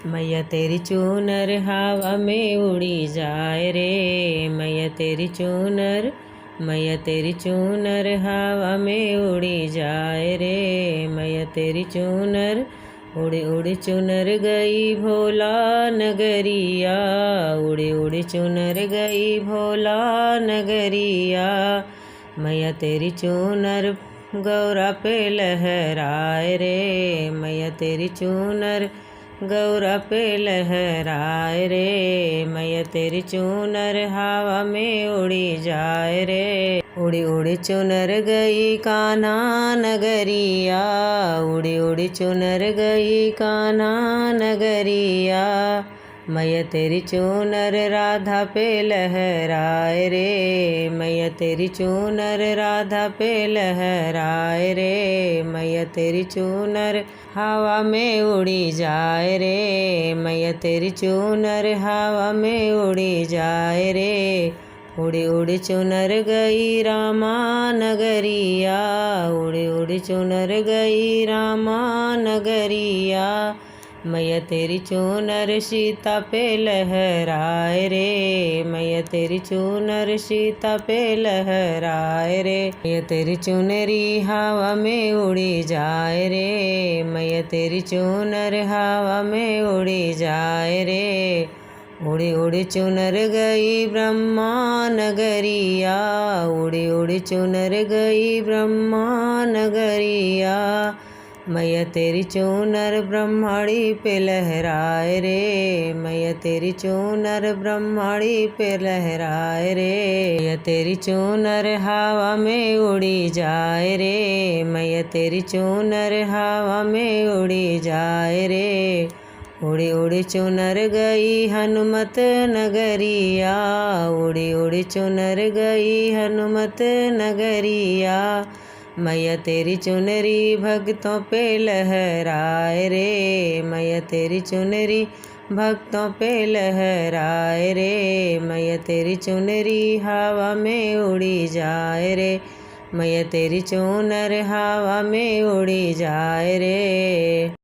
मैया तेरी चूनर हवा में उड़ी जाए रे। मैया तेरी चूनर, मैया तेरी चूनर हवा में उड़ी जाए रे। मैया तेरी चूनर उड़ी उड़ी चुनर गई भोला नगरिया। उड़ी उड़ी चुनर गई भोला नगरिया। मैया तेरी चूनर गौरा पे लहराए रे। मैया तेरी चूनर गौरा पे लहराए रे। मैया तेरी चूनर हवा में उड़ी जाए रे। उड़ी उड़ी चुनर गई कान्हा नगरिया। उड़ी उड़ी चुनर गई कान्हा नगरिया। मैया तेरी चूनर राधा पे लहराए रे। मैया तेरी चूनर राधा पे लहराए रे। मैया तेरी चूनर हवा में उड़ी जाए रे। मैया तेरी चूनर हवा में उड़ी जाए रे। उड़ी उड़ी चुनर गई रामा नगरिया। उड़ी उड़ी चुनर गई रामा नगरिया। मैया तेरी चूनर सीता पे लहराए रे। मैया तेरी चूनर सीता पे लहराए रे। मैया तेरी चुनरी हवा में उड़ी जाए रे। मैया तेरी चूनर हवा में उड़ी जाए रे। उड़ी उड़ी चुनर गई ब्रह्मा नगरिया। उड़ी उड़ी चुनर गई ब्रह्मा नगरिया। मैया तेरी चूनर ब्रह्माणी पे लहराए रे। मैया तेरी चूनर ब्रह्माणी पे लहराए रे। मैया तेरी चूनर हवा में उड़ी जाए रे। मैया तेरी चूनर हवा में उड़ी जाए रे। उड़ी उड़ी चुनर गई हनुमत नगरिया। उड़ी उड़ी चुनर गई हनुमत नगरिया। मैया तेरी चुनरी भक्तों पे लहराए रे। मैया तेरी चुनरी भक्तों पे लहराए रे। मैया तेरी चुनरी हवा में उड़ी जाए रे। मैया तेरी चूनर हवा में उड़ी जाए रे।